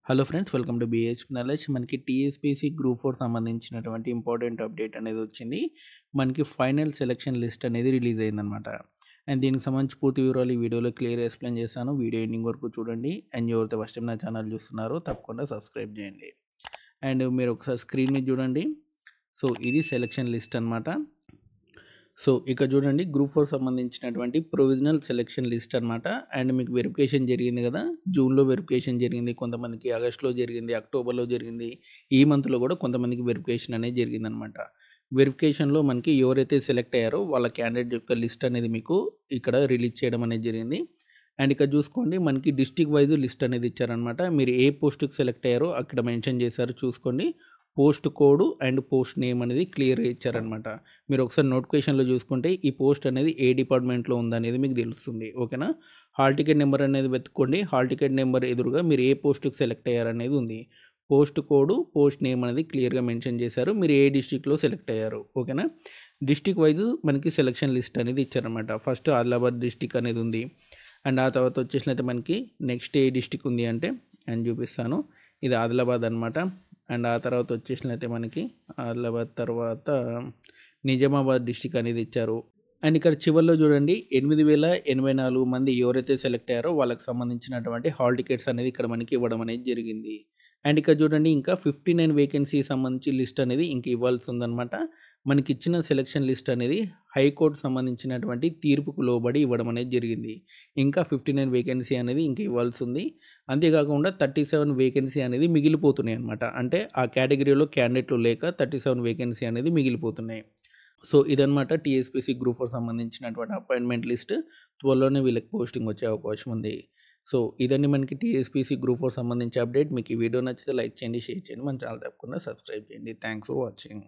Hello friends, welcome to BH knowledge. మనకి TSPSC group 4 సంబంధించినటువంటి important update అనేది వచ్చింది. మనకి ఫైనల్ సెలక్షన్ లిస్ట్ అనేది రిలీజ్ అయిందనమాట. అండ్ దీనికి సంబంధించి పూర్తి వివరాలు ఈ వీడియోలో క్లియర్ ఎక్స్ప్లెయిన్ చేస్తాను. వీడియో ఎండింగ్ వరకు చూడండి. అండ్ ఎవరైతే ఫస్ట్ టైం నా ఛానల్ చూస్తున్నారో తప్పకుండా సబ్స్క్రైబ్ చేయండి. అండ్ మీరు ఒకసారి స్క్రీన్ మీద చూడండి. సో ఇది సెలక్షన్ లిస్ట్ అనమాట. సో ఇక చూడండి, గ్రూప్ 4 సంబంధించినటువంటి ప్రొవిజనల్ సెలక్షన్ లిస్ట్ అనమాట. అండ్ మీకు వెరిఫికేషన్ జరిగింది కదా, జూన్లో వెరిఫికేషన్ జరిగింది, కొంతమందికి ఆగస్టులో జరిగింది, అక్టోబర్లో జరిగింది, ఈ మంత్లో కూడా కొంతమందికి వెరిఫికేషన్ అనేది జరిగిందనమాట. వెరిఫికేషన్లో మనకి ఎవరైతే సెలెక్ట్ అయ్యారో వాళ్ళ క్యాండిడేట్ యొక్క లిస్ట్ అనేది మీకు ఇక్కడ రిలీజ్ చేయడం అనేది జరిగింది. అండ్ ఇక్కడ చూసుకోండి, మనకి డిస్టిక్ వైజ్ లిస్ట్ అనేది ఇచ్చారనమాట. మీరు ఏ పోస్ట్కి సెలెక్ట్ అయ్యారో అక్కడ మెన్షన్ చేశారు చూసుకోండి. Post code and post name అనేది క్లియర్గా ఇచ్చారనమాట. మీరు ఒకసారి నోటిఫికేషన్లో చూసుకుంటే ఈ పోస్ట్ అనేది ఏ డిపార్ట్మెంట్లో ఉందనేది మీకు తెలుస్తుంది. ఓకేనా. హాల్ టికెట్ నెంబర్ అనేది వెతుక్కోండి. హాల్ టికెట్ నెంబర్ ఎదురుగా మీరు ఏ పోస్ట్కి సెలెక్ట్ అయ్యారనేది ఉంది. పోస్ట్ కోడ్ పోస్ట్ నేమ్ అనేది క్లియర్గా మెన్షన్ చేశారు. మీరు ఏ డిస్టిక్లో సెలెక్ట్ అయ్యారు. ఓకేనా. డిస్టిక్ వైజ్ మనకి సెలక్షన్ లిస్ట్ అనేది ఇచ్చారనమాట. ఫస్ట్ ఆదిలాబాద్ డిస్టిక్ అనేది ఉంది. అండ్ ఆ తర్వాత వచ్చేసినైతే మనకి నెక్స్ట్ ఏ డిస్టిక్ ఉంది అంటే అని చూపిస్తాను. ఇది ఆదిలాబాద్ అనమాట. అండ్ ఆ తర్వాత వచ్చేసినైతే మనకి ఆదిలాబాద్ తర్వాత నిజామాబాద్ డిస్టిక్ అనేది ఇచ్చారు. అండ్ ఇక్కడ చివరిలో చూడండి, 8,084 మంది ఎవరైతే సెలెక్ట్ అయ్యారో వాళ్ళకి సంబంధించినటువంటి హాల్ టికెట్స్ అనేది ఇక్కడ మనకి ఇవ్వడం అనేది జరిగింది. అండ్ ఇక్కడ చూడండి, ఇంకా 59 వేకెన్సీ సంబంధించి లిస్ట్ అనేది ఇంక ఇవ్వాల్సి ఉందన్నమాట. మనకి ఇచ్చిన సెలక్షన్ లిస్ట్ అనేది హైకోర్టు సంబంధించినటువంటి తీర్పుకు లోబడి ఇవ్వడం అనేది జరిగింది. ఇంకా 59 వేకెన్సీ అనేది ఇంక ఇవ్వాల్సి ఉంది. అంతేకాకుండా 37 వేకెన్సీ అనేది మిగిలిపోతున్నాయి అనమాట. అంటే ఆ కేటగిరీలో క్యాండిడేట్లు లేక 37 వేకెన్సీ అనేది మిగిలిపోతున్నాయి. సో ఇదనమాట టీఎస్పీసీ గ్రూప్ 4 సంబంధించినటువంటి అపాయింట్మెంట్ లిస్ట్. త్వరలోనే వీళ్ళకి పోస్టింగ్ వచ్చే అవకాశం ఉంది. సో ఇదండి మనకి టీఎస్పీసీ గ్రూప్ 4 సంబంధించి అప్డేట్. మీకు ఈ వీడియో నచ్చితే లైక్ చేయండి, షేర్ చేయండి, మన ఛానల్ తప్పకుండా సబ్స్క్రైబ్ చేయండి. Thanks for watching.